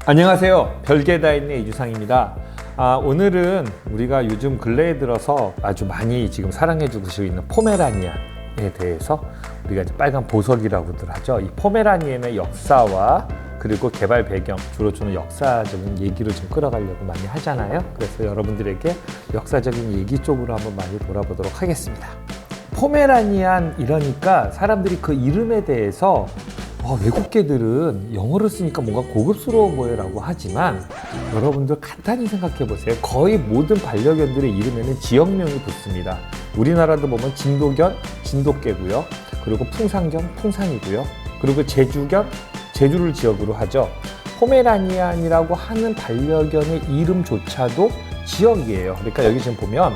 안녕하세요. 별게 다 있는 이주상입니다. 오늘은 우리가 요즘 근래에 들어서 아주 많이 지금 사랑해주고 있는 포메라니안에 대해서 우리가 이제 빨간 보석이라고들 하죠. 이 포메라니안의 역사와 그리고 개발 배경, 주로 저는 역사적인 얘기로 좀 끌어가려고 많이 하잖아요. 그래서 여러분들에게 역사적인 얘기 쪽으로 한번 많이 돌아보도록 하겠습니다. 포메라니안 이러니까 사람들이 그 이름에 대해서 외국계들은 영어를 쓰니까 뭔가 고급스러워 보여라고 하지만 여러분들 간단히 생각해 보세요. 거의 모든 반려견들의 이름에는 지역명이 붙습니다. 우리나라도 보면 진도견, 진돗개고요. 그리고 풍산견, 풍산이고요. 그리고 제주견, 제주를 지역으로 하죠. 포메라니안이라고 하는 반려견의 이름조차도 지역이에요. 그러니까 여기 지금 보면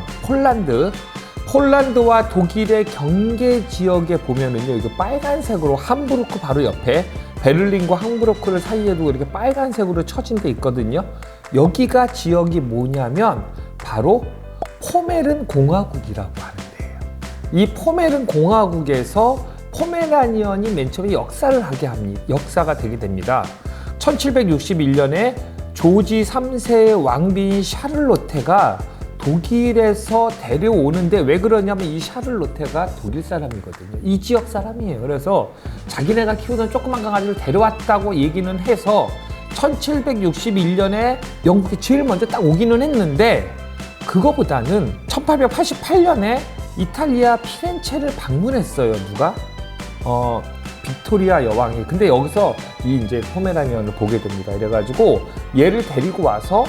폴란드와 독일의 경계 지역에 보면은요, 이거 빨간색으로 함부르크 바로 옆에 베를린과 함부르크를 사이에도 이렇게 빨간색으로 쳐진 데 있거든요. 여기가 지역이 뭐냐면 바로 포메른 공화국이라고 하는 데예요. 이 포메른 공화국에서 포메라니언이 맨 처음에 역사가 되게 됩니다. 1761년에 조지 3세의 왕비인 샤를로테가 독일에서 데려오는데 왜 그러냐면 이 샤를로테가 독일 사람이거든요. 이 지역 사람이에요. 그래서 자기네가 키우던 조그만 강아지를 데려왔다고 얘기는 해서 1761년에 영국에 제일 먼저 딱 오기는 했는데 그거보다는 1888년에 이탈리아 피렌체를 방문했어요. 누가? 빅토리아 여왕이. 근데 여기서 이 이제 포메라니언을 보게 됩니다. 이래가지고 얘를 데리고 와서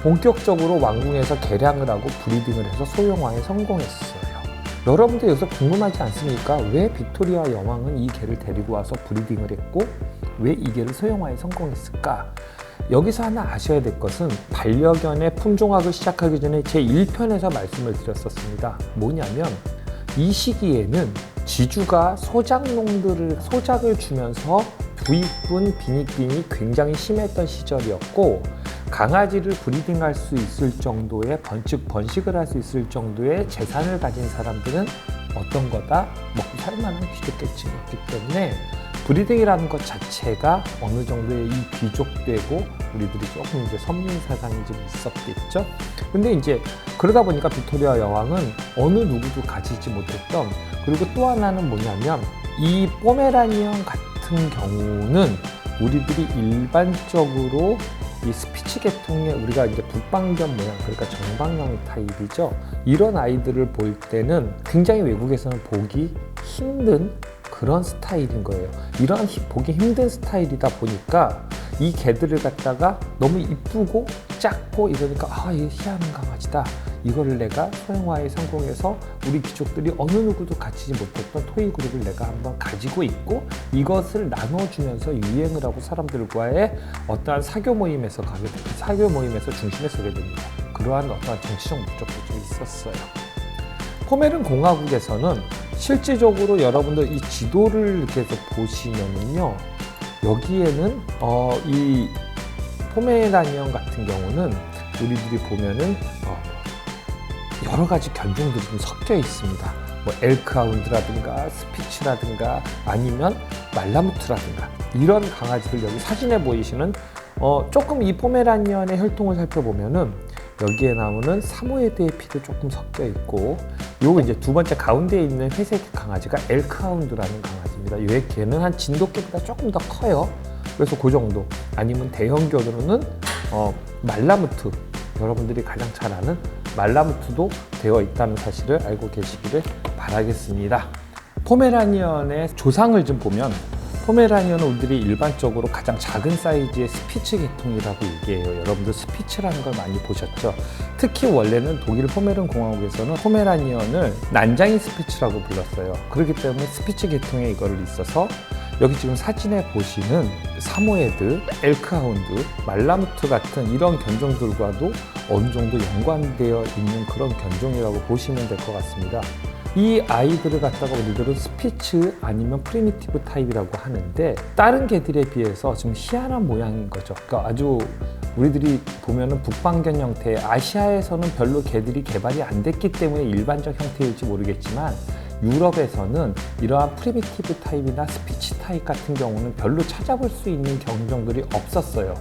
본격적으로 왕궁에서 개량을 하고 브리딩을 해서 소형화에 성공했어요. 여러분들 여기서 궁금하지 않습니까? 왜 빅토리아 여왕은 이 개를 데리고 와서 브리딩을 했고 왜 이 개를 소형화에 성공했을까? 여기서 하나 아셔야 될 것은 반려견의 품종학을 시작하기 전에 제 1편에서 말씀을 드렸었습니다. 뭐냐면 이 시기에는 지주가 소작을 주면서 부익분, 빈익빈이 굉장히 심했던 시절이었고 강아지를 브리딩할 수 있을 정도의 번식을 할 수 있을 정도의 재산을 가진 사람들은 어떤 거다? 먹고 살만한 귀족계층이었기 때문에 브리딩이라는 것 자체가 어느 정도의 이 귀족되고 우리들이 조금 이제 선민 사상이 좀 있었겠죠. 근데 이제 그러다 보니까 빅토리아 여왕은 어느 누구도 가지지 못했던, 그리고 또 하나는 뭐냐면 이 포메라니언 같은 경우는 우리들이 일반적으로 이 스피치 계통의 우리가 이제 북방견 모양, 그러니까 정방형 타입이죠. 이런 아이들을 볼 때는 굉장히 외국에서는 보기 힘든 그런 스타일인 거예요. 이런 보기 힘든 스타일이다 보니까 이 개들을 갖다가 너무 이쁘고 작고 이러니까 이게 희한한 강아지다. 이거를 내가 소형화에 성공해서 우리 귀족들이 어느 누구도 갖추지 못했던 토이 그룹을 내가 한번 가지고 있고 이것을 나눠주면서 유행을 하고 사람들과의 어떠한 사교 모임에서 사교 모임에서 중심에 서게 됩니다. 그러한 어떠한 정치적 목적도 좀 있었어요. 포메른 공화국에서는 실질적으로 여러분들 이 지도를 이렇게 해서 보시면은요, 여기에는 이 포메라니언 같은 경우는 우리들이 보면은 여러 가지 견종들이 좀 섞여 있습니다. 뭐 엘크하운드라든가 스피츠라든가 아니면 말라무트라든가 이런 강아지들 여기 사진에 보이시는 조금 이 포메라니언의 혈통을 살펴보면은 여기에 나오는 사모예드의 피도 조금 섞여 있고, 요거 이제 두 번째 가운데에 있는 회색 강아지가 엘크하운드라는 강아지입니다. 이 개는 한 진돗개보다 조금 더 커요. 그래서 그 정도. 아니면 대형견으로는 말라무트, 여러분들이 가장 잘 아는 말라무트도 되어 있다는 사실을 알고 계시기를 바라겠습니다. 포메라니언의 조상을 좀 보면 포메라니언은 우리들이 일반적으로 가장 작은 사이즈의 스피츠 계통이라고 얘기해요. 여러분들 스피츠라는 걸 많이 보셨죠? 특히 원래는 독일 포메른 공화국에서는 포메라니언을 난장인 스피츠라고 불렀어요. 그렇기 때문에 스피츠 계통에 이거를 있어서 여기 지금 사진에 보시는 사모예드, 엘크하운드, 말라무트 같은 이런 견종들과도 어느 정도 연관되어 있는 그런 견종이라고 보시면 될 것 같습니다. 이 아이들을 갖다가 우리들은 스피츠 아니면 프리미티브 타입이라고 하는데 다른 개들에 비해서 좀 희한한 모양인 거죠. 그러니까 아주 우리들이 보면은 북방견 형태, 아시아에서는 별로 개들이 개발이 안 됐기 때문에 일반적 형태일지 모르겠지만 유럽에서는 이러한 프리미티브 타입이나 스피치 타입 같은 경우는 별로 찾아볼 수 있는 견종들이 없었어요.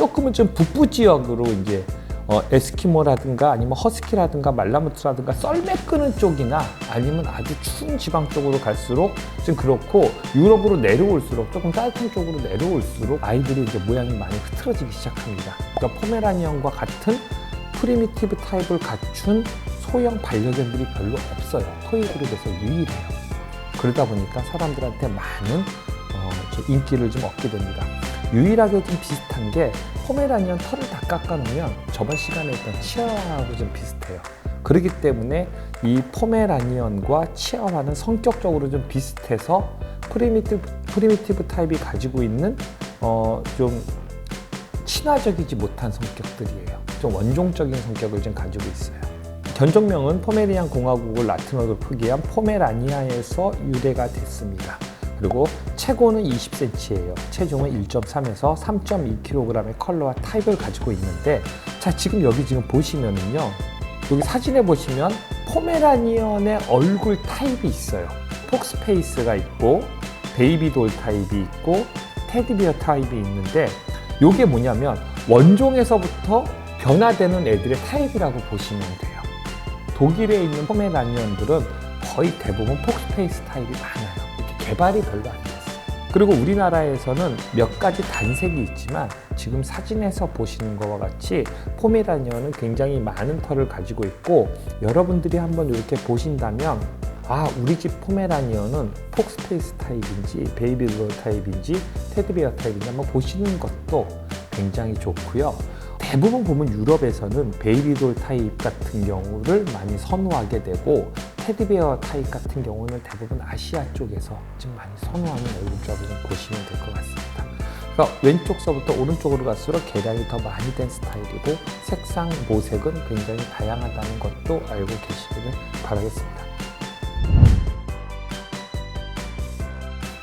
조금은 좀 북부 지역으로 이제 에스키모라든가 아니면 허스키라든가 말라무트라든가 썰매 끄는 쪽이나 아니면 아주 추운 지방 쪽으로 갈수록 좀 그렇고, 유럽으로 내려올수록 조금 따뜻한 쪽으로 내려올수록 아이들이 이제 모양이 많이 흐트러지기 시작합니다. 그러니까 포메라니언과 같은 프리미티브 타입을 갖춘 소형 반려견들이 별로 없어요. 토이그룹에서 유일해요. 그러다 보니까 사람들한테 많은 인기를 좀 얻게 됩니다. 유일하게 좀 비슷한 게 포메라니언 털을 다 깎아놓으면 저번 시간에 했던 치아와하고 좀 비슷해요. 그렇기 때문에 이 포메라니언과 치아와는 성격적으로 좀 비슷해서 프리미티브 타입이 가지고 있는 좀 친화적이지 못한 성격들이에요. 좀 원종적인 성격을 좀 가지고 있어요. 견종명은 포메리안 공화국을 라틴어로 표기한 포메라니아에서 유래가 됐습니다. 그리고 체고는 20cm예요. 체중은 1.3에서 3.2kg의 컬러와 타입을 가지고 있는데, 자, 지금 보시면은요, 여기 사진에 보시면 포메라니언의 얼굴 타입이 있어요. 폭스페이스가 있고, 베이비돌 타입이 있고, 테디비어 타입이 있는데, 이게 뭐냐면 원종에서부터 변화되는 애들의 타입이라고 보시면 돼요. 독일에 있는 포메라니언들은 거의 대부분 폭스페이스 타입이 많아요. 개발이 별로 안 됐어요. 그리고 우리나라에서는 몇 가지 단색이 있지만 지금 사진에서 보시는 것과 같이 포메라니언은 굉장히 많은 털을 가지고 있고, 여러분들이 한번 이렇게 보신다면 우리 집 포메라니언은 폭스페이스 타입인지 베이비돌 타입인지 테디베어 타입인지 한번 보시는 것도 굉장히 좋고요. 대부분 보면 유럽에서는 베이비돌 타입 같은 경우를 많이 선호하게 되고, 테디베어 타입 같은 경우는 대부분 아시아 쪽에서 좀 많이 선호하는 얼굴조합을 좀 보시면 될 것 같습니다. 그러니까 왼쪽서부터 오른쪽으로 갈수록 개량이 더 많이 된 스타일이고, 색상, 모색은 굉장히 다양하다는 것도 알고 계시기를 바라겠습니다.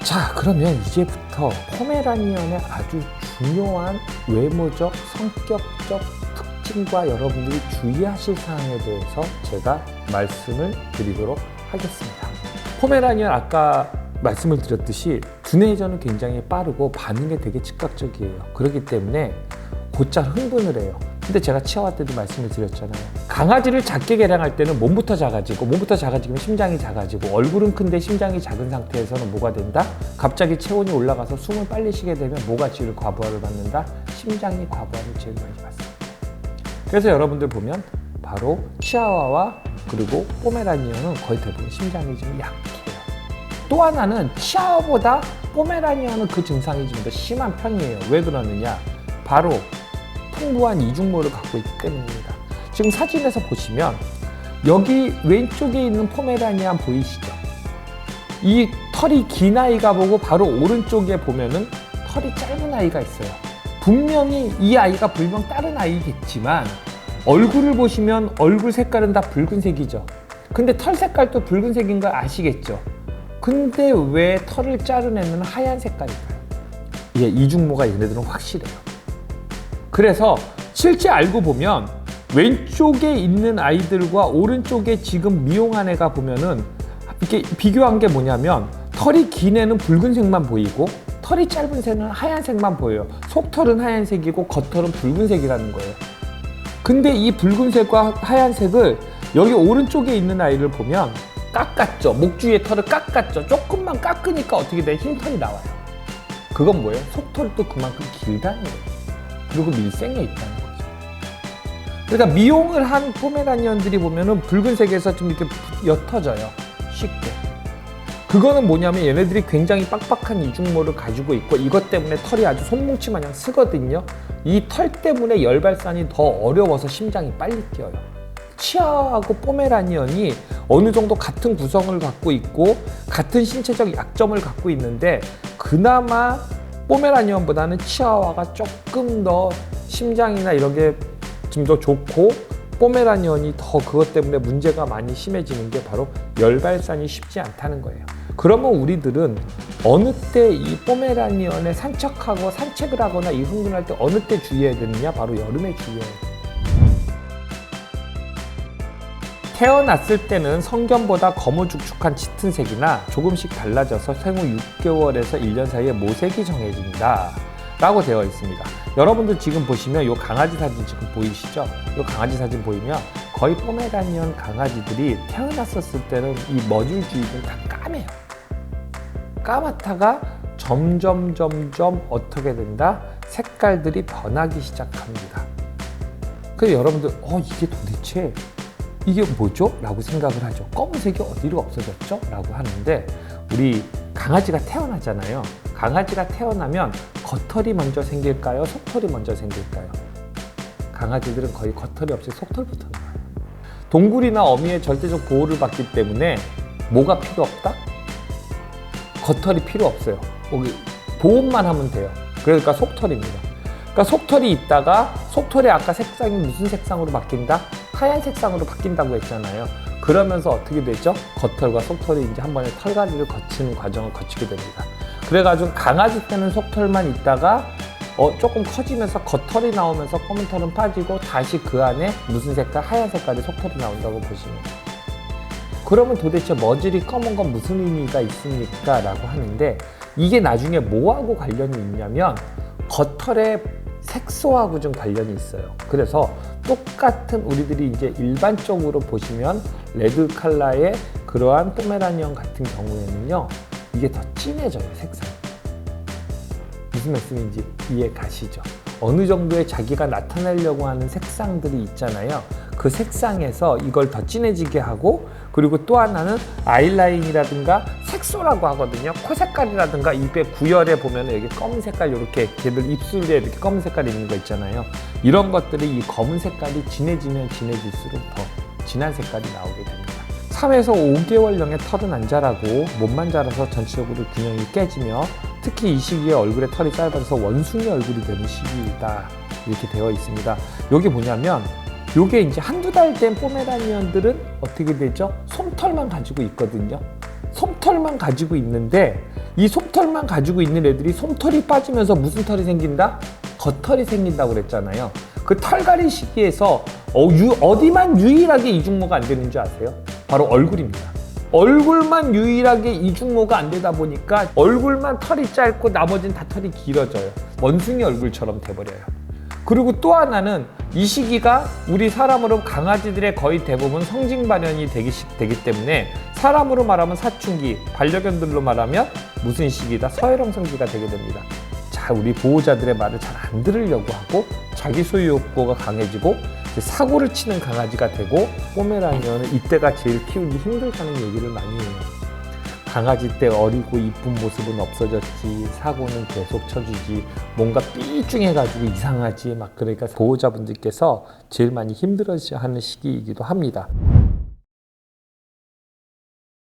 자, 그러면 이제부터 포메라니언의 아주 중요한 외모적, 성격적 특징과 여러분들이 주의하실 사항에 대해서 제가 말씀을 드리도록 하겠습니다. 포메라니언 아까 말씀을 드렸듯이 두뇌 회전은 굉장히 빠르고 반응이 되게 즉각적이에요. 그렇기 때문에 곧잘 흥분을 해요. 근데 제가 치아와 때도 말씀을 드렸잖아요. 강아지를 작게 개량할 때는 몸부터 작아지면 심장이 작아지고, 얼굴은 큰데 심장이 작은 상태에서는 뭐가 된다? 갑자기 체온이 올라가서 숨을 빨리 쉬게 되면 뭐가 제일 과부하를 받는다? 심장이 과부하를 제일 많이 받습니다. 그래서 여러분들 보면 바로 치아와와 그리고 포메라니언은 거의 대부분 심장이 좀 약해요. 또 하나는 치아와보다 포메라니언은 그 증상이 좀 더 심한 편이에요. 왜 그러느냐? 바로 풍부한 이중모를 갖고 있기 때문입니다. 지금 사진에서 보시면 여기 왼쪽에 있는 포메라니안 보이시죠? 이 털이 긴 아이가 보고 바로 오른쪽에 보면은 털이 짧은 아이가 있어요. 분명히 이 아이가 분명 다른 아이겠지만 얼굴을 보시면 얼굴 색깔은 다 붉은색이죠. 근데 털 색깔도 붉은색인 거 아시겠죠? 근데 왜 털을 자른 애는 하얀 색깔일까요? 이게 이중모가 얘네들은 확실해요. 그래서 실제 알고 보면 왼쪽에 있는 아이들과 오른쪽에 지금 미용한 애가 보면은 이렇게 비교한 게 뭐냐면, 털이 긴 애는 붉은색만 보이고 털이 짧은 새는 하얀색만 보여요. 속털은 하얀색이고 겉털은 붉은색이라는 거예요. 근데 이 붉은색과 하얀색을 여기 오른쪽에 있는 아이를 보면 깎았죠. 목 주위의 털을 깎았죠. 조금만 깎으니까 어떻게 돼? 흰 털이 나와요. 그건 뭐예요? 속털도 그만큼 길다는 거예요. 그리고 밀생에 있다는 거죠. 그러니까 미용을 한 포메라니언들이 보면은 붉은색에서 좀 이렇게 옅어져요. 쉽게. 그거는 뭐냐면 얘네들이 굉장히 빡빡한 이중모를 가지고 있고, 이것 때문에 털이 아주 손뭉치 마냥 쓰거든요. 이 털 때문에 열 발산이 더 어려워서 심장이 빨리 뛰어요. 치아하고 포메라니언이 어느 정도 같은 구성을 갖고 있고 같은 신체적 약점을 갖고 있는데, 그나마 포메라니언보다는 치아와가 조금 더 심장이나 이런 게 좀 더 좋고, 포메라니언이 더 그것 때문에 문제가 많이 심해지는 게 바로 열 발산이 쉽지 않다는 거예요. 그러면 우리들은 어느 때 이 포메라니언에 산책을 하거나 이 흥분할 때 어느 때 주의해야 되느냐? 바로 여름에 주의해야 돼요. 태어났을 때는 성견보다 거무죽죽한 짙은 색이나 조금씩 달라져서 생후 6개월에서 1년 사이에 모색이 정해진다. 라고 되어 있습니다. 여러분들 지금 보시면 이 강아지 사진 지금 보이시죠? 이 강아지 사진 보이면 거의 포메라니언 강아지들이 태어났었을 때는 이 머질 주위는 다 까매요. 까맣다가 점점 어떻게 된다? 색깔들이 변하기 시작합니다. 그래서 여러분들 이게 도대체 이게 뭐죠? 라고 생각을 하죠. 검은색이 어디로 없어졌죠? 라고 하는데 우리 강아지가 태어나잖아요. 강아지가 태어나면 겉털이 먼저 생길까요? 속털이 먼저 생길까요? 강아지들은 거의 겉털이 없이 속털부터 나와요. 동굴이나 어미의 절대적 보호를 받기 때문에 뭐가 필요 없다? 겉털이 필요 없어요. 보호만 하면 돼요. 그러니까 속털입니다. 그러니까 속털이 있다가 속털이 아까 색상이 무슨 색상으로 바뀐다? 하얀 색상으로 바뀐다고 했잖아요. 그러면서 어떻게 되죠? 겉털과 속털이 이제 한 번에 털갈이를 거치는 과정을 거치게 됩니다. 그래가지고 강아지 때는 속털만 있다가 조금 커지면서 겉털이 나오면서 검은 털은 빠지고 다시 그 안에 무슨 색깔? 하얀 색깔의 속털이 나온다고 보시면 돼요. 그러면 도대체 머질이 검은 건 무슨 의미가 있습니까? 라고 하는데 이게 나중에 뭐하고 관련이 있냐면 겉털의 색소하고 좀 관련이 있어요. 그래서 똑같은 우리들이 이제 일반적으로 보시면 레드 컬러의 그러한 포메라니언 같은 경우에는요, 이게 더 진해져요, 색상이. 무슨 말씀인지 이해 가시죠? 어느 정도의 자기가 나타내려고 하는 색상들이 있잖아요. 그 색상에서 이걸 더 진해지게 하고, 그리고 또 하나는 아이라인이라든가 색소라고 하거든요. 코 색깔이라든가 입의 구열에 보면 여기 검은 색깔 이렇게 걔들 입술에 이렇게 검은 색깔이 있는 거 있잖아요. 이런 것들이 이 검은 색깔이 진해지면 진해질수록 더 진한 색깔이 나오게 됩니다. 3에서 5개월령의 털은 안 자라고 몸만 자라서 전체적으로 균형이 깨지며 특히 이 시기에 얼굴에 털이 짧아져서 원숭이 얼굴이 되는 시기이다. 이렇게 되어 있습니다. 이게 뭐냐면 요게 이제 한두 달 된 포메라니언들은 어떻게 되죠? 솜털만 가지고 있거든요. 솜털만 가지고 있는데 이 솜털만 가지고 있는 애들이 솜털이 빠지면서 무슨 털이 생긴다? 겉털이 생긴다고 그랬잖아요. 그 털갈이 시기에서 어디만 유일하게 이중모가 안 되는 줄 아세요? 바로 얼굴입니다. 얼굴만 유일하게 이중모가 안 되다 보니까 얼굴만 털이 짧고 나머지는 다 털이 길어져요. 원숭이 얼굴처럼 돼버려요. 그리고 또 하나는 이 시기가 우리 사람으로 강아지들의 거의 대부분 성징 발현이 되기 때문에 사람으로 말하면 사춘기, 반려견들로 말하면 무슨 시기다? 서열형성기가 되게 됩니다. 자, 우리 보호자들의 말을 잘 안 들으려고 하고 자기 소유 욕구가 강해지고 사고를 치는 강아지가 되고 포메라니언은 이때가 제일 키우기 힘들다는 얘기를 많이 해요. 강아지 때 어리고 이쁜 모습은 없어졌지, 사고는 계속 쳐주지, 뭔가 삐죽해가지고 이상하지, 막 그러니까 보호자분들께서 제일 많이 힘들어하는 시기이기도 합니다.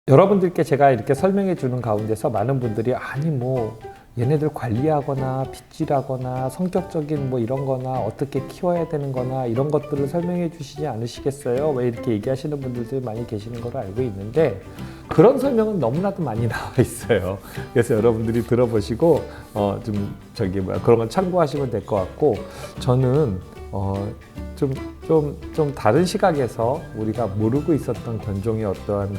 여러분들께 제가 이렇게 설명해 주는 가운데서 많은 분들이 아니 뭐 얘네들 관리하거나 빗질하거나 성격적인 뭐 이런 거나 어떻게 키워야 되는 거나 이런 것들을 설명해 주시지 않으시겠어요? 왜 이렇게 얘기하시는 분들도 많이 계시는 걸로 알고 있는데 그런 설명은 너무나도 많이 나와 있어요. 그래서 여러분들이 들어보시고 그런 건 참고하시면 될 것 같고 저는 좀 다른 시각에서 우리가 모르고 있었던 견종의 어떠한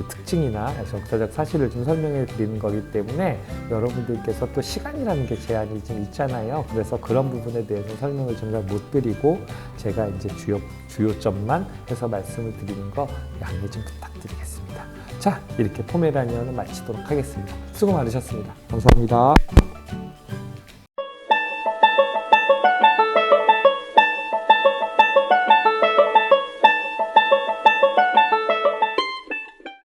특징이나 역사적 사실을 좀 설명해 드리는 거기 때문에 여러분들께서 또 시간이라는 게 제한이 좀 있잖아요. 그래서 그런 부분에 대해서 설명을 좀 잘 못 드리고 제가 이제 주요점만 해서 말씀을 드리는 거 양해 좀 부탁드리겠습니다. 자, 이렇게 포메라니언을 마치도록 하겠습니다. 수고 많으셨습니다. 감사합니다.